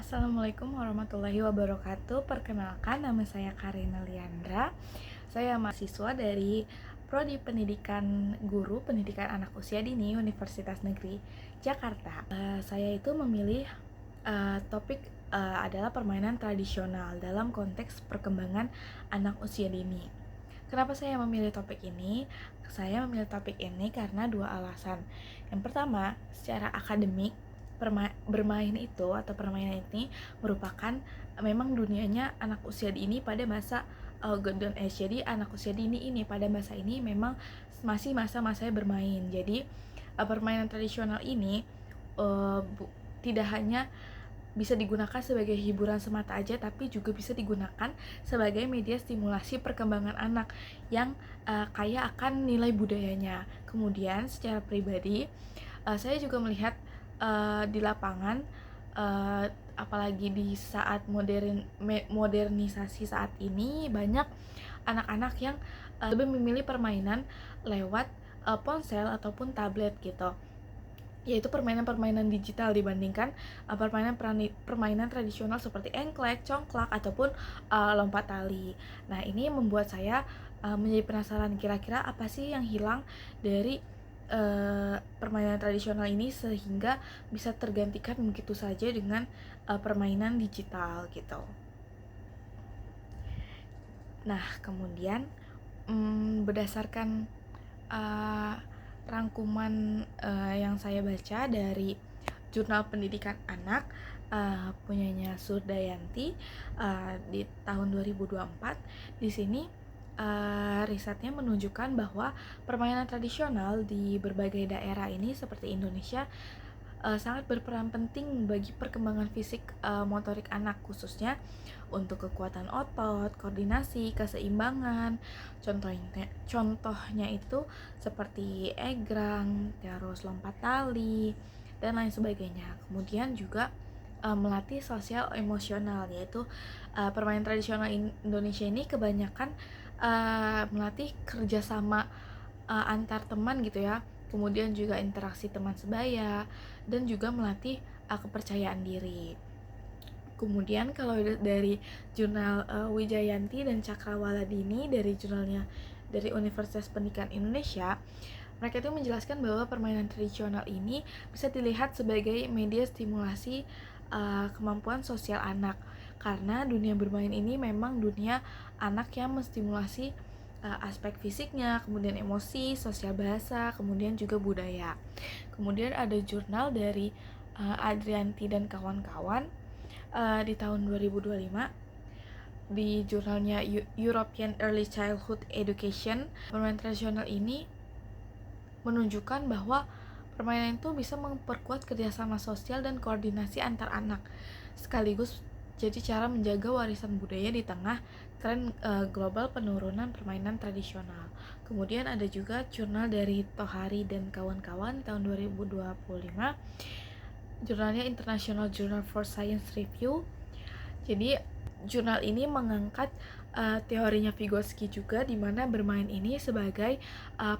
Assalamualaikum warahmatullahi wabarakatuh. Perkenalkan, nama saya Karina Liandra. Saya mahasiswa dari Prodi Pendidikan Guru Pendidikan Anak Usia Dini Universitas Negeri Jakarta. Saya itu memilih topik adalah permainan tradisional dalam konteks perkembangan anak usia dini. Kenapa saya memilih topik ini? Saya memilih topik ini karena dua alasan. Yang pertama, secara akademik, bermain itu atau permainan ini merupakan memang dunianya anak usia dini pada masa golden age. Jadi anak usia dini ini pada masa ini memang masih masa-masanya bermain. Jadi permainan tradisional ini tidak hanya bisa digunakan sebagai hiburan semata aja, tapi juga bisa digunakan sebagai media stimulasi perkembangan anak yang kaya akan nilai budayanya. Kemudian secara pribadi, saya juga melihat di lapangan, apalagi di saat modernisasi saat ini, banyak anak-anak yang lebih memilih permainan lewat ponsel ataupun tablet gitu, yaitu permainan-permainan digital dibandingkan permainan tradisional seperti engklek, congklak, ataupun lompat tali. Nah, ini membuat saya menjadi penasaran, kira-kira apa sih yang hilang dari permainan tradisional ini sehingga bisa tergantikan begitu saja dengan permainan digital gitu. Nah, kemudian berdasarkan rangkuman yang saya baca dari Jurnal Pendidikan Anak punyanya Surdayanti di tahun 2024, di sini risetnya menunjukkan bahwa permainan tradisional di berbagai daerah ini seperti Indonesia sangat berperan penting bagi perkembangan fisik motorik anak, khususnya untuk kekuatan otot, koordinasi, keseimbangan. Contohnya itu seperti egrang, terus lompat tali, dan lain sebagainya. Kemudian juga melatih sosial emosional, yaitu permainan tradisional Indonesia ini kebanyakan melatih kerjasama antar teman gitu ya, kemudian juga interaksi teman sebaya, dan juga melatih kepercayaan diri. Kemudian kalau dari jurnal Wijayanti dan Cakrawaladini dari jurnalnya dari Universitas Pendidikan Indonesia, mereka itu menjelaskan bahwa permainan tradisional ini bisa dilihat sebagai media stimulasi kemampuan sosial anak, karena dunia bermain ini memang dunia anak yang menstimulasi aspek fisiknya, kemudian emosi, sosial bahasa, kemudian juga budaya. Kemudian ada jurnal dari Adrianti dan kawan-kawan di tahun 2025 di jurnalnya European Early Childhood Education. Permainan tradisional ini menunjukkan bahwa permainan itu bisa memperkuat kerjasama sosial dan koordinasi antar anak, sekaligus jadi cara menjaga warisan budaya di tengah tren global penurunan permainan tradisional. Kemudian ada juga jurnal dari Tohari dan kawan-kawan tahun 2025, jurnalnya International Journal for Science Review. Jadi jurnal ini mengangkat teorinya Vygotsky juga, di mana bermain ini sebagai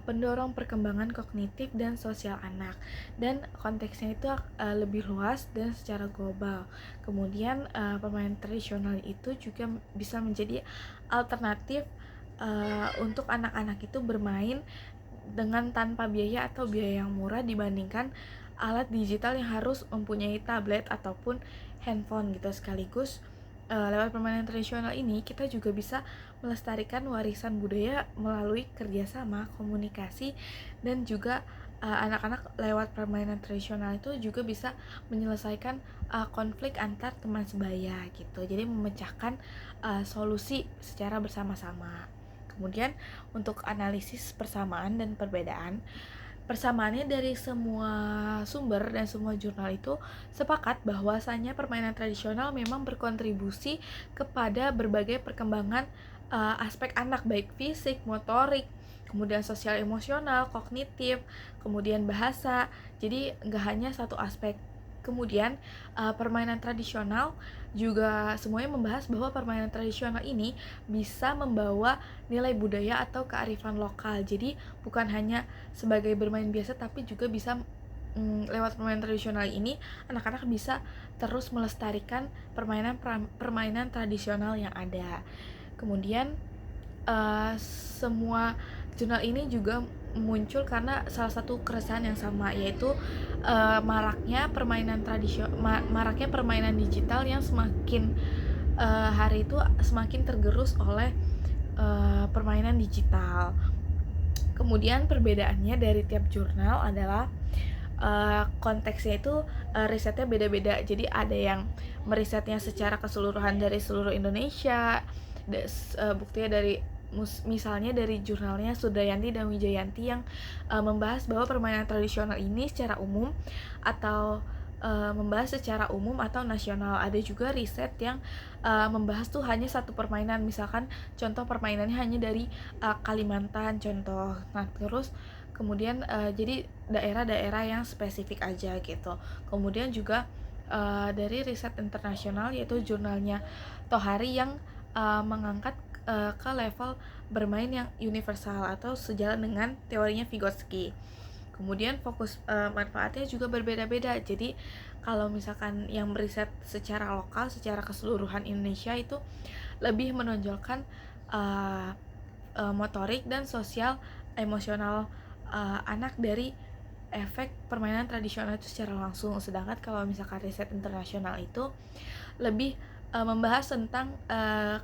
pendorong perkembangan kognitif dan sosial anak, dan konteksnya itu lebih luas dan secara global. Kemudian permainan tradisional itu juga bisa menjadi alternatif untuk anak-anak itu bermain dengan tanpa biaya atau biaya yang murah dibandingkan alat digital yang harus mempunyai tablet ataupun handphone gitu. Sekaligus lewat permainan tradisional ini kita juga bisa melestarikan warisan budaya melalui kerjasama, komunikasi, dan juga anak-anak lewat permainan tradisional itu juga bisa menyelesaikan konflik antar teman sebaya gitu. Jadi memecahkan solusi secara bersama-sama. Kemudian untuk analisis persamaan dan perbedaan, persamaannya dari semua sumber dan semua jurnal itu sepakat bahwasanya permainan tradisional memang berkontribusi kepada berbagai perkembangan aspek anak, baik fisik, motorik, kemudian sosial emosional, kognitif, kemudian bahasa. Jadi nggak hanya satu aspek. Kemudian permainan tradisional juga semuanya membahas bahwa permainan tradisional ini bisa membawa nilai budaya atau kearifan lokal. Jadi bukan hanya sebagai bermain biasa, tapi juga bisa lewat permainan tradisional ini anak-anak bisa terus melestarikan permainan tradisional yang ada. Kemudian semua jurnal ini juga muncul karena salah satu keresahan yang sama, yaitu maraknya permainan digital yang semakin hari itu semakin tergerus oleh permainan digital. Kemudian perbedaannya dari tiap jurnal adalah konteksnya itu risetnya beda-beda. Jadi ada yang merisetnya secara keseluruhan dari seluruh Indonesia, buktinya dari misalnya dari jurnalnya Sudayanti dan Wijayanti yang membahas bahwa permainan tradisional ini secara umum atau membahas secara umum atau nasional. Ada juga riset yang membahas tuh hanya satu permainan, misalkan contoh permainannya hanya dari Kalimantan contoh. Nah terus kemudian jadi daerah-daerah yang spesifik aja gitu. Kemudian juga dari riset internasional yaitu jurnalnya Tohari yang mengangkat ke level bermain yang universal atau sejalan dengan teorinya Vygotsky. Kemudian fokus manfaatnya juga berbeda-beda. Jadi kalau misalkan yang meriset secara lokal, secara keseluruhan Indonesia itu lebih menonjolkan motorik dan sosial emosional anak dari efek permainan tradisional itu secara langsung. Sedangkan kalau misalkan riset internasional itu lebih membahas tentang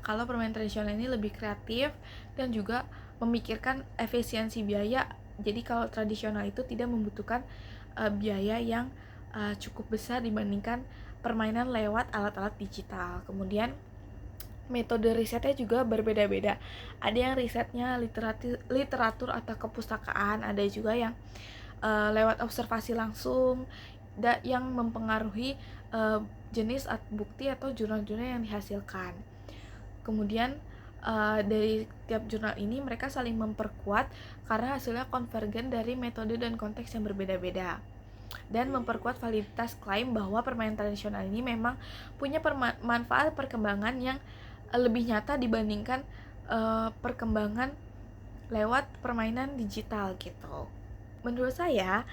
kalau permainan tradisional ini lebih kreatif dan juga memikirkan efisiensi biaya. Jadi kalau tradisional itu tidak membutuhkan biaya yang cukup besar dibandingkan permainan lewat alat-alat digital. Kemudian metode risetnya juga berbeda-beda. Ada yang risetnya literatur atau kepustakaan, ada juga yang lewat observasi langsung yang mempengaruhi jenis bukti atau jurnal-jurnal yang dihasilkan. Kemudian dari tiap jurnal ini mereka saling memperkuat karena hasilnya konvergen dari metode dan konteks yang berbeda-beda, dan memperkuat validitas klaim bahwa permainan tradisional ini memang punya manfaat perkembangan yang lebih nyata dibandingkan perkembangan lewat permainan digital gitu. Menurut saya,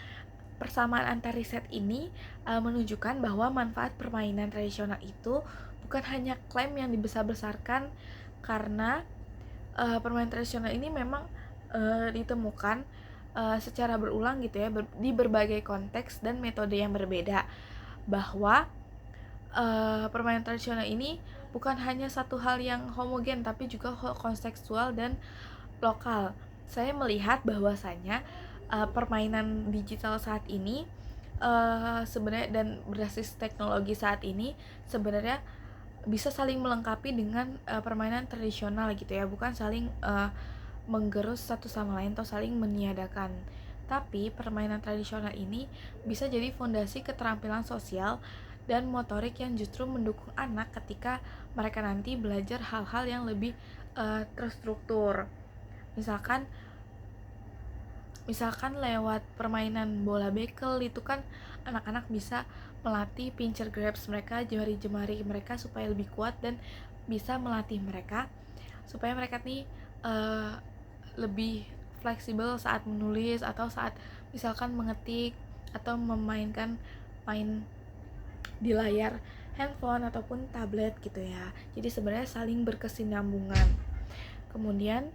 persamaan antar riset ini menunjukkan bahwa manfaat permainan tradisional itu bukan hanya klaim yang dibesar-besarkan, karena permainan tradisional ini memang ditemukan secara berulang gitu ya, di berbagai konteks dan metode yang berbeda. Bahwa permainan tradisional ini bukan hanya satu hal yang homogen, tapi juga kontekstual dan lokal. Saya melihat bahwasanya permainan digital saat ini sebenarnya dan berbasis teknologi saat ini sebenarnya bisa saling melengkapi dengan permainan tradisional gitu ya, bukan saling menggerus satu sama lain atau saling meniadakan. Tapi permainan tradisional ini bisa jadi fondasi keterampilan sosial dan motorik yang justru mendukung anak ketika mereka nanti belajar hal-hal yang lebih terstruktur. Misalkan lewat permainan bola bekel itu kan anak-anak bisa melatih pincer grabs mereka, jemari-jemari mereka supaya lebih kuat, dan bisa melatih mereka supaya mereka nih lebih fleksibel saat menulis atau saat misalkan mengetik atau memainkan main di layar handphone ataupun tablet gitu ya. Jadi sebenarnya saling berkesinambungan. Kemudian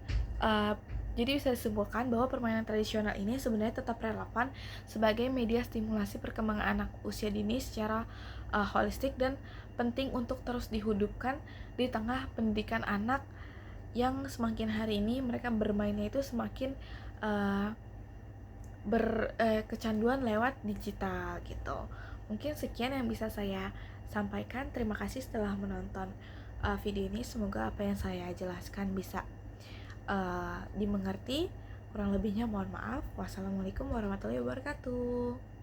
jadi bisa disimpulkan bahwa permainan tradisional ini sebenarnya tetap relevan sebagai media stimulasi perkembangan anak usia dini secara holistik, dan penting untuk terus dihidupkan di tengah pendidikan anak yang semakin hari ini mereka bermainnya itu semakin kecanduan lewat digital gitu. Mungkin sekian yang bisa saya sampaikan. Terima kasih setelah menonton video ini. Semoga apa yang saya jelaskan bisa dimengerti. Kurang lebihnya mohon maaf. Wassalamualaikum warahmatullahi wabarakatuh.